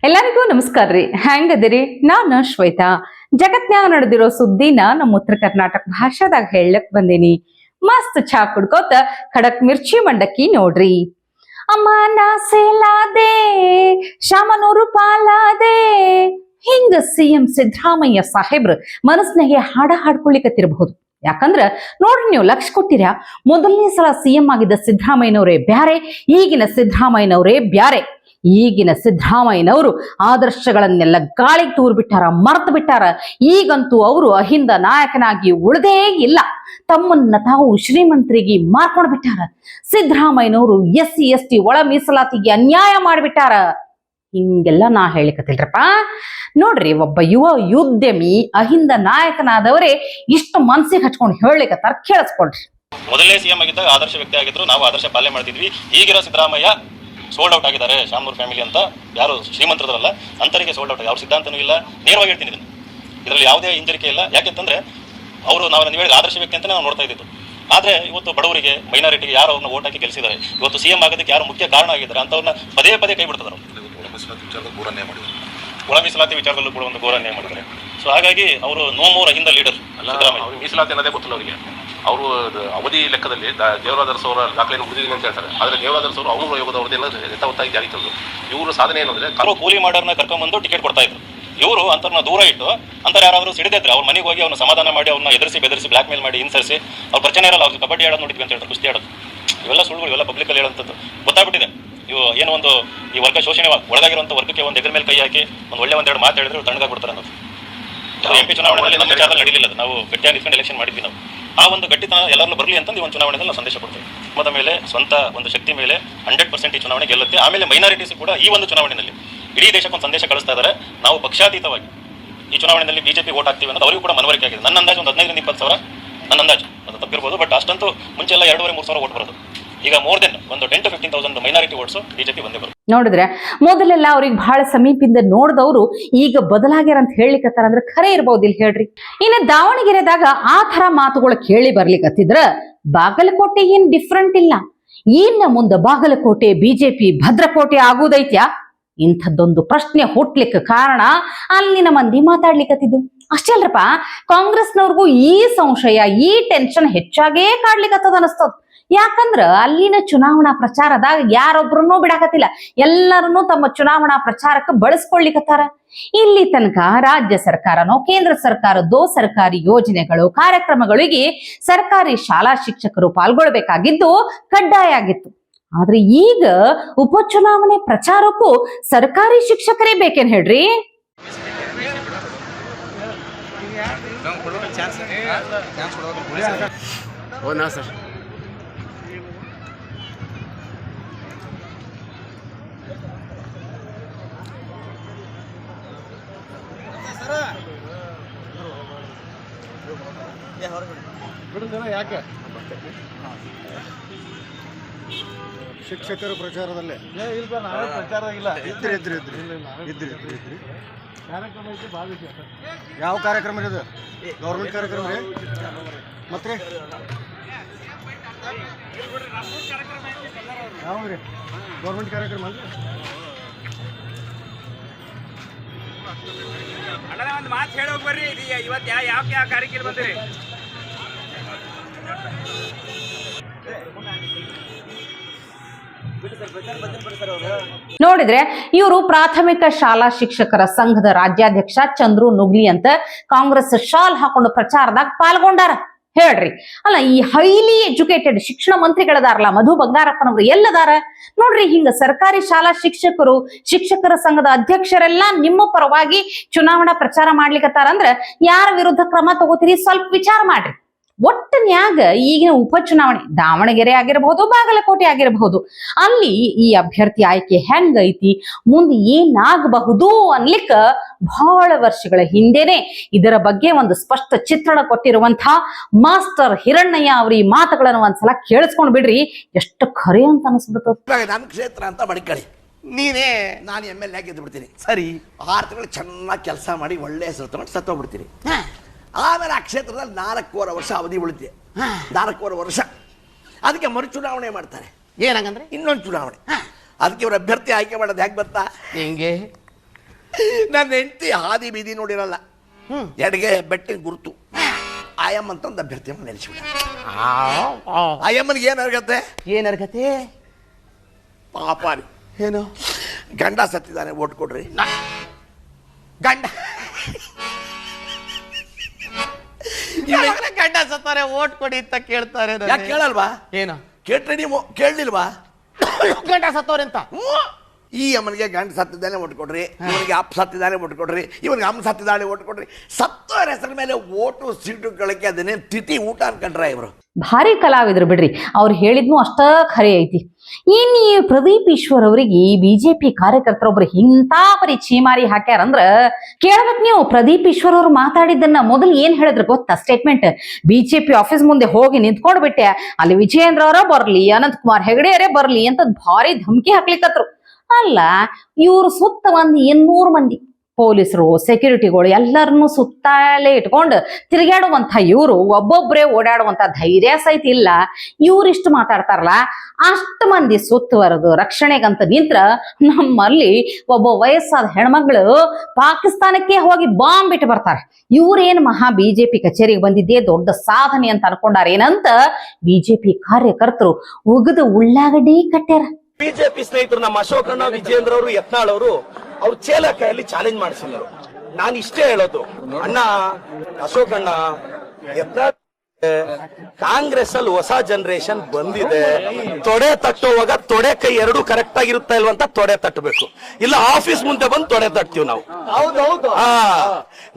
ಎಲ್ಲರಿಗೂ ನಮಸ್ಕಾರ ರೀ. ಹೆಂಗದಿರಿ? ನಾನು ಶ್ವೇತಾ. ಜಗತ್ನ್ಯಾಗ ನಡೆದಿರೋ ಸುದ್ದಿನ ನಮ್ಮ ಉತ್ತರ ಕರ್ನಾಟಕ ಭಾಷಾದಾಗ ಹೇಳಕ್ ಬಂದೀನಿ. ಮಸ್ತ್ ಚಾ ಕುಡ್ಕೋತ ಖಡಕ್ ಮಿರ್ಚಿ ಮಂಡಕ್ಕಿ ನೋಡ್ರಿ. ಅಮ್ಮ ನಾ ಸೇಲಾದೆ ಶಾಮನೂರು ಪಾಲಾದೆ, ಹಿಂಗ ಸಿಎಂ ಸಿದ್ದರಾಮಯ್ಯ ಸಾಹೇಬ್ರು ಮನಸ್ನಾಗೆ ಹಾಡ್ಕೊಳಿಕತ್ತಿರಬಹುದು. ಯಾಕಂದ್ರ ನೋಡ್ರಿ, ನೀವು ಲಕ್ಷ ಕೊಟ್ಟಿರ, ಮೊದಲನೇ ಸಲ ಸಿಎಂ ಆಗಿದ್ದ ಸಿದ್ದರಾಮಯ್ಯನವರೇ ಬ್ಯಾರೆ, ಈಗಿನ ಸಿದ್ದರಾಮಯ್ಯನವರೇ ಬ್ಯಾರೆ. ಈಗಿನ ಸಿದ್ದರಾಮಯ್ಯನವರು ಆದರ್ಶಗಳನ್ನೆಲ್ಲ ಗಾಳಿಗೆ ತೂರ್ ಬಿಟ್ಟಾರ, ಮರ್ತು ಬಿಟ್ಟಾರ. ಈಗಂತೂ ಅವರು ಅಹಿಂದ ನಾಯಕನಾಗಿ ಉಳಿದೇ ಇಲ್ಲ, ತಮ್ಮನ್ನ ತಾವು ಶ್ರೀಮಂತರಿಗೆ ಮಾರ್ಕೊಂಡ್ ಬಿಟ್ಟಾರ. ಸಿದ್ದರಾಮಯ್ಯನವರು SC ST ಒಳ ಮೀಸಲಾತಿಗೆ ಅನ್ಯಾಯ ಮಾಡಿಬಿಟ್ಟಾರ. ಹಿಂಗೆಲ್ಲ ನಾ ಹೇಳಿಕತ್ತಿಲ್ರಪ್ಪ. ನೋಡ್ರಿ, ಒಬ್ಬ ಯುವ ಉದ್ಯಮಿ ಅಹಿಂದ ನಾಯಕನಾದವರೇ ಇಷ್ಟು ಮನ್ಸಿಗೆ ಹಚ್ಕೊಂಡು ಹೇಳಲಿಕತ್ತಾರ, ಕೇಳಿಸ್ಕೊಳ್ರಿ. ಮೊದಲನೇ ಸಿಎಂ ಆಗಿದ್ದಾಗ ಆದರ್ಶ ವ್ಯಕ್ತಿ ಆಗಿದ್ರು, ನಾವು ಆದರ್ಶ ಪಾಲನೆ ಮಾಡ್ತಿದ್ವಿ. ಈಗಿರೋ ಸಿದ್ದರಾಮಯ್ಯ ಸೋಲ್ಡ್ ಔಟ್ ಆಗಿದ್ದಾರೆ. ಶಾಮನೂರ್ ಫ್ಯಾಮಿಲಿ ಅಂತ ಯಾರು ಶ್ರೀಮಂತರಲ್ಲ ಅಂತರಿಗೆ ಸೋಲ್ಡ್ ಔಟ್ ಆಗಿ, ಅವ್ರ ಸಿದ್ಧಾಂತನೂ ಇಲ್ಲ. ನೇರವಾಗಿ ಹೇಳ್ತೀನಿ, ಇದರಲ್ಲಿ ಯಾವುದೇ ಹಿಂಜರಿಕೆ ಇಲ್ಲ. ಯಾಕೆಂತಂದ್ರೆ ಅವರು ನಾವು ಹೇಳಿದ ಆದರ್ಶ ವ್ಯಕ್ತಿ ಅಂತ ನಾವು ನೋಡ್ತಾ ಇದ್ದಿದ್ದು. ಆದ್ರೆ ಇವತ್ತು ಬಡವರಿಗೆ, ಮೈನಾರಿಟಿಗೆ ಯಾರು ಅವ್ರನ್ನ ಓಟ್ ಹಾಕಿ ಗೆಲ್ಲಿಸಿದ್ದಾರೆ, ಇವತ್ತು ಸಿಎಂ ಆಗೋದಕ್ಕೆ ಯಾರು ಮುಖ್ಯ ಕಾರಣ ಆಗಿದ್ದಾರೆ ಅಂತವ್ರನ್ನ ಪದೇ ಪದೇ ಕೈ ಬಿಡ್ತಾರೆ. ಒಳ ಮೀಸಲಾತಿ ವಿಚಾರದಲ್ಲೂ ಕೂಡ ಒಂದು ಘೋರ ಅನ್ಯಾಯ ಮಾಡಿದ್ದಾರೆ. ಸೊ ಹಾಗಾಗಿ ಅವರು ನೋ ಮೋರ್ ಅಹಿಂದ ಲೀಡರ್. ಮೀಸಲಾತಿ ಅನ್ನೋದೇ ಗೊತ್ತಿಲ್ಲ ಅವರಿಗೆ. ಅವರು ಅವಧಿ ಲೆಕ್ಕದಲ್ಲಿ ದೇವರಾಜರ್ಸ್ ಅವರ ದಾಖಲೆಯನ್ನು ಉಳಿದಿದೆ ಅಂತ ಹೇಳ್ತಾರೆ. ಆದರೆ ದೇವರಾಜರ್ಸ್ ಅವರು ಅಮೂಲ್ಯ ಯೋಗದ ಅವಧಿಯನ್ನು ಯಥಾವತ್ತಾಗಿ ಜಾರಿ ತಂದರು. ಇವರು ಸಾಧನೆ ಏನಂದ್ರೆ ಅವರು ಕೂಲಿ ಮಾಡೋರ್ನ ಕರ್ಕೊಂಡ್ಬಂದು ಟಿಕೆಟ್ ಕೊಡ್ತಾ ಇದ್ರು. ಇವರು ಅಂತರ್ನ ದೂರ ಇಟ್ಟು ಅಂತಾರೆ ಯಾರಾದ್ರೂ ಸಿಡಿದಿದ್ರೆ ಅವ್ರ ಮನೆಗೆ ಹೋಗಿ ಅವ್ನ ಸಮಾಧಾನ ಮಾಡಿ, ಅವ್ರನ್ನ ಎದುರಿಸಿ ಬೆದರಿಸಿ ಬ್ಲಾಕ್ ಮೇಲ್ ಮಾಡಿ ಹಿಂಸರಿಸಿ ಅವ್ರ ಪ್ರಚನೆ ಇರಲ್ಲ. ಅವ್ರು ಕಬಡ್ಡಿ ಆಡೋದು ನೋಡಿದ್ವಿ ಅಂತ ಹೇಳ್ತಾರೆ, ಕುಸ್ತಿ ಆಡೋದು. ಇವೆಲ್ಲ ಸುಳ್ಳುಗಳು, ಇವೆಲ್ಲ ಪಬ್ಲಿಕಲ್ಲಿ ಹೇಳೋಂಥದ್ದು ಗೊತ್ತಾಗ್ಬಿಟ್ಟಿದೆ. ಇವು ಏನೋ ಒಂದು ಈ ವರ್ಗ ಶೋಷಣೆ ಒಳಗಾಗಿರುವಂಥ ವರ್ಗಕ್ಕೆ ಒಂದು ಎದುರ ಮೇಲೆ ಕೈ ಹಾಕಿ ಒಂದೆರಡು ಮಾತು ಹೇಳಿದ್ರೆ ತಣ್ಣಗಾಗ್ಬಿಡ್ತಾರೆ ಅನ್ನೋದು. MP ಚುನಾವಣೆಯಲ್ಲಿ ನಮ್ಮ ವಿಚಾರ ನಡೀಲಿಲ್ಲ. ನಾವು ಗಟ್ಟಿಯಾಗಿ ನಿಂತ್ಕೊಂಡು ಎಲೆಕ್ಷನ್ ಮಾಡಿದ್ವಿ. ನಾವು ಆ ಒಂದು ಗಟ್ಟಿತನ ಎಲ್ಲರೂ ಬರಲಿ ಅಂತ ಈ ಒಂದು ಚುನಾವಣೆಯಲ್ಲಿ ನಾವು ಸಂದೇಶ ಕೊಡ್ತೇವೆ. ಮೊದ ಮೇಲೆ ಸ್ವಂತ ಒಂದು ಶಕ್ತಿ ಮೇಲೆ 100% ಈ ಚುನಾವಣೆ ಗೆಲ್ಲುತ್ತೆ. ಆಮೇಲೆ ಮೈನಾರಿಟೀಸ್ ಕೂಡ ಈ ಒಂದು ಚುನಾವಣೆಯಲ್ಲಿ ಇಡೀ ದೇಶಕ್ಕೆ ಒಂದು ಸಂದೇಶ ಕಳಿಸ್ತಾ ಇದ್ದಾರೆ. ನಾವು ಪಕ್ಷಾತೀತವಾಗಿ ಈ ಚುನಾವಣೆಯಲ್ಲಿ ಬಿಜೆಪಿ ಓಟ್ ಹಾಕ್ತೀವಿ ಅನ್ನೋದು ಅವರಿಗೂ ಕೂಡ ಮನವರಿಕೆ ಆಗಿದೆ. ನನ್ನ ಅಂದಾಜು ಒಂದು 15-20 ಸಾವಿರ, ನನ್ನ ಅಂದಾಜು, ಅದು ತಪ್ಪಿರ್ಬೋದು. ಬಟ್ ಅಷ್ಟಂತೂ ಮುಂಚೆ ಎಲ್ಲ 2-3 ಸಾವಿರ ಓಟ್ ಬರೋದು. ಈಗ ಮೋರ್ ದೆನ್ ಒಂದು 10 to 15,000 ಮೈನಾರಿಟಿ ಓಟ್ಸ್ ಬಿಜೆಪಿ ಬಂದೇ ಬರುತ್ತೆ. ನೋಡಿದ್ರೆ ಮೊದಲೆಲ್ಲ ಅವ್ರಿಗೆ ಬಹಳ ಸಮೀಪದಿಂದ ನೋಡಿದವರು ಈಗ ಬದಲಾಗ್ಯಾರ ಅಂತ ಹೇಳಿಕತ್ತಾರ ಅಂದ್ರೆ ಖರೆ ಇರ್ಬೋದು ಇಲ್ಲಿ, ಹೇಳ್ರಿ. ಇನ್ನು ದಾವಣಗೆರೆದಾಗ ಆ ತರ ಮಾತುಗಳು ಕೇಳಿ ಬರ್ಲಿಕ್ಕತ್ತಿದ್ರ ಬಾಗಲಕೋಟೆ ಏನ್ ಡಿಫ್ರೆಂಟ್ ಇಲ್ಲ. ಇನ್ನ ಮುಂದೆ ಬಾಗಲಕೋಟೆ ಬಿಜೆಪಿ ಭದ್ರಕೋಟೆ ಆಗುದೈತ್ಯಾ? ಇಂಥದ್ದೊಂದು ಪ್ರಶ್ನೆ ಹುಟ್ಲಿಕ್ಕೆ ಕಾರಣ ಅಲ್ಲಿನ ಮಂದಿ ಮಾತಾಡ್ಲಿಕ್ಕತ್ತಿದ್ದು ಅಷ್ಟೇ ಅಲ್ರಪ್ಪ. ಕಾಂಗ್ರೆಸ್ನವ್ರಿಗೂ ಈ ಸಂಶಯ, ಈ ಟೆನ್ಷನ್ ಹೆಚ್ಚಾಗೇ ಕಾಡ್ಲಿಕ್ಕತ್ತದ ಅನಿಸ್ತದ. ಯಾಕಂದ್ರ ಅಲ್ಲಿನ ಚುನಾವಣಾ ಪ್ರಚಾರದಾಗ ಯಾರೊಬ್ರನ್ನೂ ಬಿಡಾಕತ್ತಿಲ್ಲ, ಎಲ್ಲರನ್ನೂ ತಮ್ಮ ಚುನಾವಣಾ ಪ್ರಚಾರಕ್ಕೆ ಬಳಸ್ಕೊಳ್ಲಿಕತ್ತಾರ. ಇಲ್ಲಿ ತನಕ ರಾಜ್ಯ ಸರ್ಕಾರನೋ ಕೇಂದ್ರ ಸರ್ಕಾರದೋ ಸರ್ಕಾರಿ ಯೋಜನೆಗಳು, ಕಾರ್ಯಕ್ರಮಗಳಿಗೆ ಸರ್ಕಾರಿ ಶಾಲಾ ಶಿಕ್ಷಕರು ಪಾಲ್ಗೊಳ್ಬೇಕಾಗಿದ್ದು ಕಡ್ಡಾಯ ಆಗಿತ್ತು. ಆದ್ರೆ ಈಗ ಉಪಚುನಾವಣೆ ಪ್ರಚಾರಕ್ಕೂ ಸರ್ಕಾರಿ ಶಿಕ್ಷಕರೇ ಬೇಕೇನ್ ಹೇಳ್ರಿ? ಯಾಕೆ ಶಿಕ್ಷಕರ ಪ್ರಚಾರದಲ್ಲೇ ಪ್ರಚಾರದಾಗಿಲ್ಲ ಇದ್ರಿ ಯಾವ ಕಾರ್ಯಕ್ರಮ ಇದು? ಗೌರ್ಮೆಂಟ್ ಕಾರ್ಯಕ್ರಮ ರೀ? ಮತ್ತೆ ಯಾವ್ರಿ ಗೌರ್ಮೆಂಟ್ ಕಾರ್ಯಕ್ರಮ ಅಂದ್ರೆ ಒಂದು ಮಾತು ಹೇಳೋಗಿ ಬರ್ರಿ. ಇವತ್ತು ಯಾವ ಕಾರ್ಯಕ್ರಮ ಬಂದಿರಿ? ನೋಡಿದ್ರೆ ಇವರು ಪ್ರಾಥಮಿಕ ಶಾಲಾ ಶಿಕ್ಷಕರ ಸಂಘದ ರಾಜ್ಯಾಧ್ಯಕ್ಷ ಚಂದ್ರು ನುಗ್ಲಿ ಅಂತ ಕಾಂಗ್ರೆಸ್ ಶಾಲ್ ಹಾಕೊಂಡು ಪ್ರಚಾರದಾಗ ಪಾಲ್ಗೊಂಡಾರ. ಹೇಳ್ರಿ, ಅಲ್ಲ ಈ ಹೈಲಿ ಎಜುಕೇಟೆಡ್ ಶಿಕ್ಷಣ ಮಂತ್ರಿಗಳದಾರಲ್ಲ ಮಧು ಬಂಗಾರಪ್ಪನವ್ರು ಎಲ್ಲದಾರ ನೋಡ್ರಿ. ಹಿಂಗ ಸರ್ಕಾರಿ ಶಾಲಾ ಶಿಕ್ಷಕರು, ಶಿಕ್ಷಕರ ಸಂಘದ ಅಧ್ಯಕ್ಷರೆಲ್ಲ ನಿಮ್ಮ ಪರವಾಗಿ ಚುನಾವಣಾ ಪ್ರಚಾರ ಮಾಡ್ಲಿಕ್ಕತ್ತಾರ ಅಂದ್ರ ಯಾರ ವಿರುದ್ಧ ಕ್ರಮ ತಗೋತೀರಿ ಸ್ವಲ್ಪ ವಿಚಾರ ಮಾಡ್ರಿ. ಒಟ್ಟನ್ಯಾಗ ಈಗಿನ ಉಪಚುನಾವಣೆ ದಾವಣಗೆರೆ ಆಗಿರಬಹುದು, ಬಾಗಲಕೋಟೆ ಆಗಿರಬಹುದು, ಅಲ್ಲಿ ಈ ಅಭ್ಯರ್ಥಿ ಆಯ್ಕೆ ಹೆಂಗೈತಿ, ಮುಂದೆ ಏನಾಗಬಹುದು ಅನ್ಲಿಕ್ಕ ಬಹಳ ವರ್ಷಗಳ ಹಿಂದೆನೆ ಇದರ ಬಗ್ಗೆ ಒಂದು ಸ್ಪಷ್ಟ ಚಿತ್ರಣ ಕೊಟ್ಟಿರುವಂತಹ ಮಾಸ್ಟರ್ ಹಿರಣ್ಣಯ್ಯ ಅವ್ರ ಈ ಮಾತುಗಳನ್ನು ಒಂದ್ಸಲ ಕೇಳಿಸ್ಕೊಂಡ್ ಬಿಡ್ರಿ, ಎಷ್ಟು ಖರೆ ಅಂತ ಅನಿಸ್ಬಿಡ್ತದ. ನನ್ನ ಕ್ಷೇತ್ರ ಅಂತ ಮಡಿಕಳಿ ನೀನೇ ನಾನು MLA ಗೆದ್ದು ಬಿಡ್ತೀನಿ. ಸರಿ, 6 ತಿಂಗಳು ಚೆನ್ನಾಗಿ ಕೆಲಸ ಮಾಡಿ ಒಳ್ಳೆ ಹೆಸರು ತಗೊಂಡು ಸತ್ತೋಗ್ಬಿಡ್ತೀನಿ. ಆಮೇಲೆ ಆ ಕ್ಷೇತ್ರದಲ್ಲಿ 4.25 ವರ್ಷ ಅವಧಿ ಉಳಿತೆ. 4.25 ವರ್ಷ ಅದಕ್ಕೆ ಮರುಚುನಾವಣೆ ಮಾಡ್ತಾರೆ. ಏನಂಗಂದ್ರೆ ಇನ್ನೊಂದು ಚುನಾವಣೆ. ಅದಕ್ಕೆ ಇವ್ರ ಅಭ್ಯರ್ಥಿ ಆಯ್ಕೆ ಮಾಡೋದು ಹೇಗೆ ಗೊತ್ತಾ? ಹಿಂಗೆ ನನ್ನ ಹೆಂಡತಿ ಹಾದಿ ಬೀದಿ ನೋಡಿರಲ್ಲ, ಎಡಗೆ ಬೆಟ್ಟಿನ ಗುರುತು ಆಯಮ್ಮ ಅಂತಂದು ಅಭ್ಯರ್ಥಿಯನ್ನು ನೆಲೆಸಿಬಿಡ. ಆಯಮ್ಮನಿಗೆ ಏನರ್ಗತ್ತೆ? ಏನರ್ಗತೆ? ಪಾಪ ರೀ, ಏನು? ಗಂಡ ಸತ್ತಿದ್ದಾನೆ, ಓಟ್ ಕೊಡ್ರಿ. ಗಂಡ ಗಂಡ ಸತ್ತಾರೆ ಓಟ್ ಕೊಡಿ ಅಂತ ಕೇಳ್ತಾರೆ. ಯಾಕೆ ಕೇಳಲ್ವಾ? ಏನು ಕೇಳ್ರಿ ನೀವು, ಕೇಳಲಿಲ್ವಾ? ಗಂಡ ಸತ್ತವ್ರೆಂತ? ಈ ಅಮ್ಮನಿಗೆ ಗಂಡ ಸತ್ತಿದ್ದಾನೆ ಓಟ್ ಕೊಡ್ರಿ, ಇವನಿಗೆ ಅಪ್ಪ ಸತ್ತಿದ್ದಾನೆ ಓಟ್ ಕೊಡ್ರಿ, ಇವನಿಗೆ ಅಮ್ಮ ಸತ್ತಿದ್ದಾನೆ ಓಟ್ ಕೊಡ್ರಿ. ಸತ್ತವರ ಹೆಸರ ಮೇಲೆ ಓಟು ಸೀಟುಗಳಿಗೆ ಅದನ್ನೇ ತಿಥಿ ಊಟ ಅನ್ಕೊಂಡ್ರ ಇವರು. ಭಾರಿ ಕಲಾವಿದ್ರು ಬಿಡ್ರಿ, ಅವ್ರು ಹೇಳಿದ್ನು ಅಷ್ಟ ಖರೆ ಐತಿ. ಇನ್ ಈ ಪ್ರದೀಪ್ ಈಶ್ವರ್ ಅವರಿಗೆ ಬಿಜೆಪಿ ಕಾರ್ಯಕರ್ತರೊಬ್ರು ಇಂಥ ಪರಿ ಚೀಮಾರಿ ಹಾಕ್ಯಾರಂದ್ರ ಕೇಳ್ಬೇಕು ನೀವು. ಪ್ರದೀಪ್ ಈಶ್ವರ್ ಅವ್ರು ಮಾತಾಡಿದ್ದನ್ನ ಮೊದಲು ಏನ್ ಹೇಳಿದ್ರು ಗೊತ್ತಾ? ಸ್ಟೇಟ್ಮೆಂಟ್, ಬಿಜೆಪಿ ಆಫೀಸ್ ಮುಂದೆ ಹೋಗಿ ನಿಂತ್ಕೊಂಡ್ಬಿಟ್ಟೆ, ಅಲ್ಲಿ ವಿಜಯೇಂದ್ರ ಅವರ ಬರ್ಲಿ, ಅನಂತ್ ಕುಮಾರ್ ಹೆಗಡೆಯವರೇ ಬರ್ಲಿ ಅಂತ ಭಾರಿ ಧಮಕಿ ಹಾಕ್ಲಿಕ್ಕತ್ರು. ಅಲ್ಲ, ಇವ್ರು ಸುತ್ತ ಒಂದು 800 ಮಂದಿ ಪೊಲೀಸರು, ಸೆಕ್ಯೂರಿಟಿಗಳು ಎಲ್ಲರನ್ನು ಸುತ್ತಲೇ ಇಟ್ಕೊಂಡು ತಿರುಗಾಡುವಂಥ ಇವರು ಒಬ್ಬೊಬ್ಬರೇ ಓಡಾಡುವಂಥ ಧೈರ್ಯ ಸಹಿತ ಇಲ್ಲ. ಇವ್ರಿಷ್ಟು ಮಾತಾಡ್ತಾರಲ್ಲ, ಅಷ್ಟು ಮಂದಿ ಸುತ್ತುವರೆದು ರಕ್ಷಣೆಗಂತ ನಿಂತ್ರ ನಮ್ಮಲ್ಲಿ ಒಬ್ಬ ವಯಸ್ಸಾದ ಹೆಣ್ಮಗಳು ಪಾಕಿಸ್ತಾನಕ್ಕೆ ಹೋಗಿ ಬಾಂಬ್ ಬಿಟ್ಟು ಬರ್ತಾರೆ. ಇವ್ರೇನು ಮಹಾ ಬಿಜೆಪಿ ಕಚೇರಿಗೆ ಬಂದಿದ್ದೇ ದೊಡ್ಡ ಸಾಧನೆ ಅಂತ ಅನ್ಕೊಂಡಾರೇನಂತ ಬಿಜೆಪಿ ಕಾರ್ಯಕರ್ತರು ಉಗಿದು ಉಳ್ಳಾಗಡ್ಡಿ ಕಟ್ಟ್ಯಾರ. ಬಿಜೆಪಿ ಸ್ನೇಹಿತರು ನಮ್ಮ ಅಶೋಕಣ್ಣ, ವಿಜೇಂದ್ರ ಅವರು, ಯತ್ನಾಳ್ ಅವರು ಅವ್ರ ಚೇಲ ಕೈಯಲ್ಲಿ ಚಾಲೆಂಜ್ ಮಾಡಿಸಿದ್ರು. ನಾನು ಇಷ್ಟೇ ಹೇಳೋದು, ಅಣ್ಣ ಅಶೋಕಣ್ಣ, ಯತ್ನಾಳ್ ಕಾಂಗ್ರೆಸ್ ಅಲ್ಲಿ ಹೊಸ ಜನರೇಷನ್ ಬಂದಿದೆ. ತೊಡೆ ತಟ್ಟುವಾಗ ತೊಡೆ ಕೈ ಎರಡು ಕರೆಕ್ಟ್ ಆಗಿರುತ್ತಾ ಇಲ್ವಂತ ತೊಡೆ ತಟ್ಟಬೇಕು, ಇಲ್ಲ ಆಫೀಸ್ ಮುಂದೆ ಬಂದು ತೊಡೆ ತಟ್ತೀವಿ ನಾವು.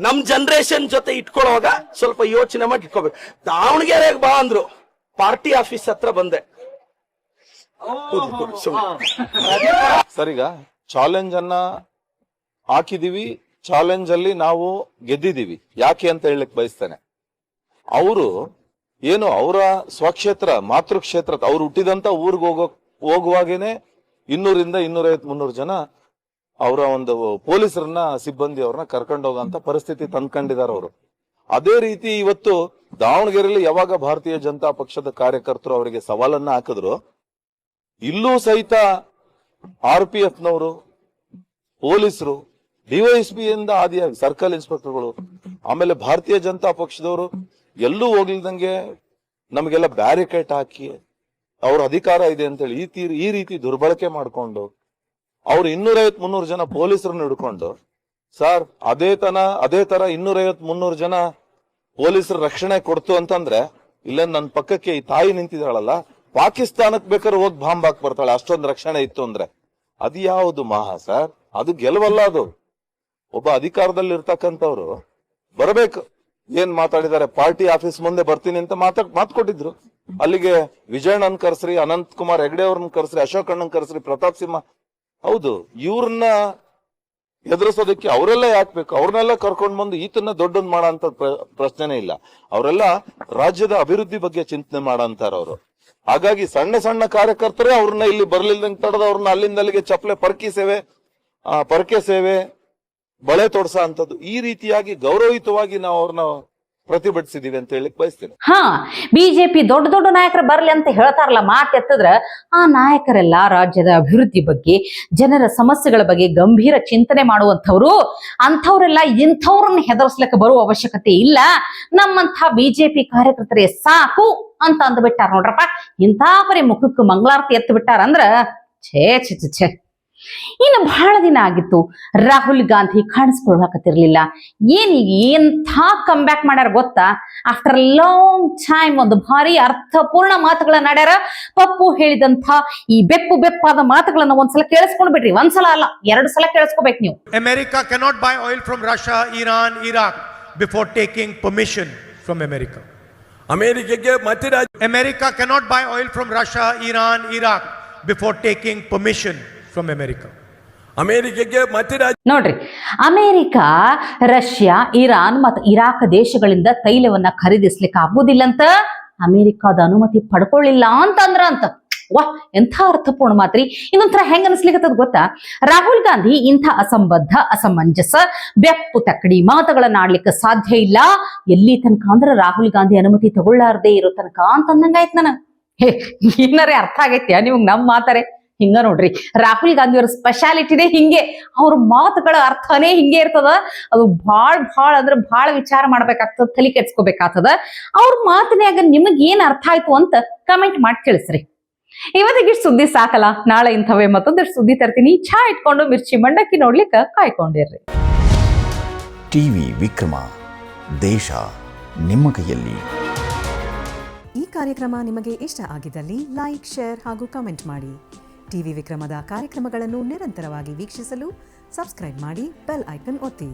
ನಮ್ ಜನರೇಷನ್ ಜೊತೆ ಇಟ್ಕೊಳ್ಳುವಾಗ ಸ್ವಲ್ಪ ಯೋಚನೆ ಮಾಡಿ ಇಟ್ಕೋಬೇಕು. ದಾವಣಗೆರೆಗೆ ಬಾ ಅಂದ್ರು, ಪಾರ್ಟಿ ಆಫೀಸ್ ಹತ್ರ ಬಂದೆ. ಸರ್, ಈಗ ಚಾಲೆಂಜ್ ಅನ್ನ ಹಾಕಿದೀವಿ, ಚಾಲೆಂಜ್ ಅಲ್ಲಿ ನಾವು ಗೆದ್ದಿದೀವಿ. ಯಾಕೆ ಅಂತ ಹೇಳಕ್ ಬಯಸ್ತೇನೆ. ಅವರು ಏನು ಅವರ ಸ್ವಕ್ಷೇತ್ರ, ಮಾತೃಕ್ಷೇತ್ರ, ಅವ್ರು ಹುಟ್ಟಿದಂತ ಊರಿಗೆ ಹೋಗುವಾಗೇನೆ 200 250 300 ಜನ ಅವರ ಒಂದು ಪೊಲೀಸರನ್ನ, ಸಿಬ್ಬಂದಿ ಅವ್ರನ್ನ ಕರ್ಕೊಂಡು ಹೋಗಂತ ಪರಿಸ್ಥಿತಿ ತಂದ್ಕೊಂಡಿದ್ದಾರೆ ಅವರು. ಅದೇ ರೀತಿ ಇವತ್ತು ದಾವಣಗೆರೆಯಲ್ಲಿ ಯಾವಾಗ ಭಾರತೀಯ ಜನತಾ ಪಕ್ಷದ ಕಾರ್ಯಕರ್ತರು ಅವರಿಗೆ ಸವಾಲನ್ನ ಹಾಕಿದ್ರು, ಇಲ್ಲೂ ಸಹಿತ RPF ನವರು, ಪೊಲೀಸರು, DYSP ಇಂದ ಆದಿಯಾಗಿ ಸರ್ಕಲ್ ಇನ್ಸ್ಪೆಕ್ಟರ್ಗಳು, ಆಮೇಲೆ ಭಾರತೀಯ ಜನತಾ ಪಕ್ಷದವರು ಎಲ್ಲೂ ಹೋಗ್ಲಿದಂಗೆ ನಮಗೆಲ್ಲ ಬ್ಯಾರಿಕೇಡ್ ಹಾಕಿ ಅವ್ರ ಅಧಿಕಾರ ಇದೆ ಅಂತೇಳಿ ಈ ರೀತಿ ದುರ್ಬಳಕೆ ಮಾಡ್ಕೊಂಡು ಅವ್ರು 250 300 ಜನ ಪೊಲೀಸರನ್ನ ಹಿಡ್ಕೊಂಡು, ಸರ್ ಅದೇ ತರ 250 300 ಜನ ಪೊಲೀಸರ ರಕ್ಷಣೆ ಕೊಡ್ತು ಅಂತಂದ್ರೆ, ಇಲ್ಲ ನನ್ನ ಪಕ್ಕಕ್ಕೆ ಈ ತಾಯಿ ನಿಂತಿದ್ದಾಳಲ್ಲ, ಪಾಕಿಸ್ತಾನಕ್ಕೆ ಬೇಕಾದ್ರೆ ಹೋಗಿ ಬಾಂಬ್ ಹಾಕ್ ಬರ್ತಾಳೆ, ಅಷ್ಟೊಂದು ರಕ್ಷಣೆ ಇತ್ತು ಅಂದ್ರೆ. ಅದು ಯಾವುದು ಮಹಾ ಸರ್? ಅದು ಗೆಲುವಲ್ಲ. ಅದು ಒಬ್ಬ ಅಧಿಕಾರದಲ್ಲಿ ಇರ್ತಕ್ಕಂಥವ್ರು ಬರಬೇಕು. ಏನ್ ಮಾತಾಡಿದ್ದಾರೆ? ಪಾರ್ಟಿ ಆಫೀಸ್ ಮುಂದೆ ಬರ್ತೀನಿ ಅಂತ ಮಾತು ಕೊಟ್ಟಿದ್ರು. ಅಲ್ಲಿಗೆ ವಿಜಯಣ್ಣನ್ ಕರ್ಸ್ರಿ, ಅನಂತ್ ಕುಮಾರ್ ಹೆಗಡೆ ಅವ್ರನ್ನ ಕರ್ಸ್ರಿ, ಅಶೋಕ್ ಅಣ್ಣನ್ ಕರ್ಸ್ರಿ, ಪ್ರತಾಪ್ ಸಿಂಹ. ಹೌದು, ಇವ್ರನ್ನ ಎದುರಿಸೋದಕ್ಕೆ ಅವರೆಲ್ಲ ಯಾಕೆ ಬೇಕು? ಅವ್ರನ್ನೆಲ್ಲ ಕರ್ಕೊಂಡ್ ಬಂದು ಈತನ್ನ ದೊಡ್ಡನ್ ಮಾಡೋ ಪ್ರಶ್ನೆನೇ ಇಲ್ಲ. ಅವರೆಲ್ಲ ರಾಜ್ಯದ ಅಭಿವೃದ್ಧಿ ಬಗ್ಗೆ ಚಿಂತನೆ ಮಾಡಂತಾರವ್ರು. ಹಾಗಾಗಿ ಸಣ್ಣ ಸಣ್ಣ ಕಾರ್ಯಕರ್ತರೇ ಅವ್ರನ್ನ ಇಲ್ಲಿ ಬರ್ಲಿಲ್ದಂಗೆ ತಡೆದ ಅವ್ರನ್ನ ಅಲ್ಲಿಂದ ಅಲ್ಲಿಗೆ ಚಪ್ಪಲೆ, ಪರಕೆ ಸೇವೆ, ಬಳೆ ತೊಡಸ ಅಂತದ್ದು, ಈ ರೀತಿಯಾಗಿ ಗೌರವಯುತವಾಗಿ ನಾವು ಅವ್ರನ್ನ ಪ್ರತಿಭಟಿಸಿದೀವಿ ಅಂತ ಹೇಳಕ್ ಬಯಸ್ತೇನೆ. ಬಿಜೆಪಿ ದೊಡ್ಡ ದೊಡ್ಡ ನಾಯಕರು ಬರ್ಲಿ ಅಂತ ಹೇಳ್ತಾರಲ್ಲ, ಮಾತೆತ್ತಿದ್ರ ಆ ನಾಯಕರೆಲ್ಲ ರಾಜ್ಯದ ಅಭಿವೃದ್ಧಿ ಬಗ್ಗೆ, ಜನರ ಸಮಸ್ಯೆಗಳ ಬಗ್ಗೆ ಗಂಭೀರ ಚಿಂತನೆ ಮಾಡುವಂಥವ್ರು. ಅಂಥವ್ರೆಲ್ಲ ಇಂಥವ್ರನ್ನ ಹೆದರ್ಸ್ಲಿಕ್ಕೆ ಬರುವ ಅವಶ್ಯಕತೆ ಇಲ್ಲ, ನಮ್ಮಂಥ ಬಿಜೆಪಿ ಕಾರ್ಯಕರ್ತರೇ ಸಾಕು ಅಂತ ಅಂದ್ಬಿಟ್ಟಾರ ನೋಡ್ರಪ್ಪ. ಇಂಥ ಪರಿ ಮುಖಕ್ಕೆ ಮಂಗಳಾರತಿ ಎತ್ತು ಬಿಟ್ಟಾರಂದ್ರ ಛೇ. ಇನ್ನು ಬಹಳ ದಿನ ಆಗಿತ್ತು ರಾಹುಲ್ ಗಾಂಧಿ ಕಾಣಿಸ್ಕೊಳ್ಬೇಕತ್ತಿರ್ಲಿಲ್ಲ. ಏನೀಗ ಎಂಥ ಕಮ್ ಬ್ಯಾಕ್ ಮಾಡ್ಯಾರ ಗೊತ್ತಾ? ಆಫ್ಟರ್ ಲಾಂಗ್ ಟೈಮ್ ಒಂದು ಭಾರಿ ಅರ್ಥಪೂರ್ಣ ಮಾತುಗಳನ್ನ ಮಾಡ್ಯಾರ. ಪಪ್ಪು ಹೇಳಿದಂಥ ಈ ಬೆಪ್ಪಾದ ಮಾತುಗಳನ್ನ ಒಂದ್ಸಲ ಕೇಳಿಸ್ಕೊಂಡ್ ಬಿಡ್ರಿ. ಒಂದ್ಸಲ ಅಲ್ಲ, 2 ಸಲ ಕೇಳಿಸ್ಕೋಬೇಕು ನೀವು. America cannot buy oil from Russia, Iran, Iraq before taking permission from America. America cannot buy oil from Russia, Iran, Iraq before taking permission from America. ನೋಡ್ರಿ, ಅಮೆರಿಕ, ರಷ್ಯಾ, ಇರಾನ್ ಮತ್ತು ಇರಾಕ್ ದೇಶಗಳಿಂದ ತೈಲವನ್ನ ಖರೀದಿಸ್ಲಿಕ್ಕೆ ಆಗುದಿಲ್ಲಂತ ಅಮೆರಿಕಾದ ಅನುಮತಿ ಪಡ್ಕೊಳ್ಳಿಲ್ಲ ಅಂತ ವಾಹ್, ಎಂಥ ಅರ್ಥಪೂರ್ಣ ಮಾತ್ರಿ. ಇದೊಂಥರ ಹೆಂಗ ಅನಿಸ್ಲಿಕ್ಕತ್ತದ ಗೊತ್ತಾ? ರಾಹುಲ್ ಗಾಂಧಿ ಇಂಥ ಅಸಂಬದ್ಧ, ಅಸಮಂಜಸ, ಬೆಪ್ಪು ತಕ್ಕಡಿ ಮಾತುಗಳನ್ನ ಆಡ್ಲಿಕ್ಕೆ ಸಾಧ್ಯ ಇಲ್ಲ. ಎಲ್ಲಿ ತನಕ ಅಂದ್ರೆ ರಾಹುಲ್ ಗಾಂಧಿ ಅನುಮತಿ ತಗೊಳ್ಳಾರ್ದೇ ಇರೋ ತನಕ ಅಂತಂದಂಗಾಯ್ತು. ಏನಾರೇ ಅರ್ಥ ಆಗೈತ್ಯಾ ನಿಮ್ಗೆ ನಮ್ಮ ಮಾತಾರೆ? ಹಿಂಗ ನೋಡ್ರಿ, ರಾಹುಲ್ ಗಾಂಧಿ ಅವರ ಸ್ಪೆಷಾಲಿಟಿನೇ ಹಿಂಗೆ. ಅವ್ರ ಮಾತುಗಳ ಅರ್ಥನೇ ಹಿಂಗೆ ಇರ್ತದ. ಅದು ಭಾಳ ಅಂದ್ರೆ ಭಾಳ ವಿಚಾರ ಮಾಡ್ಬೇಕಾಗ್ತದ, ತಲೆ ಕೆಡ್ಸ್ಕೋಬೇಕಾಗ್ತದ. ಅವ್ರ ಮಾತಿನ್ಯಾಗ ನಿಮಗ್ ಏನ್ ಅರ್ಥ ಆಯ್ತು ಅಂತ ಕಮೆಂಟ್ ಮಾಡಿ ತಿಳಿಸ್ರಿ. ಇವತ್ತಿಗೆ ಸುದ್ದಿ ಸಾಕಲ್ಲ, ನಾಳೆ ಇಂಥವೇ ಮತ್ತೊಂದಷ್ಟು ಸುದ್ದಿ ತರ್ತೀನಿ. ಚಾ ಇಟ್ಕೊಂಡು ಮಿರ್ಚಿ ಮಂಡಕ್ಕಿ ನೋಡ್ಲಿಕ್ಕೆ ಕಾಯ್ಕೊಂಡಿರ್ರಿ. ಟಿವಿ ವಿಕ್ರಮ, ದೇಶ ನಿಮ್ಮ ಕೈಯಲ್ಲಿ. ಈ ಕಾರ್ಯಕ್ರಮ ನಿಮಗೆ ಇಷ್ಟ ಆಗಿದ್ದಲ್ಲಿ ಲೈಕ್, ಶೇರ್ ಹಾಗೂ ಕಮೆಂಟ್ ಮಾಡಿ. ಟಿವಿ ವಿಕ್ರಮದ ಕಾರ್ಯಕ್ರಮಗಳನ್ನು ನಿರಂತರವಾಗಿ ವೀಕ್ಷಿಸಲು ಸಬ್ಸ್ಕ್ರೈಬ್ ಮಾಡಿ, ಬೆಲ್ ಐಕನ್ ಒತ್ತಿ.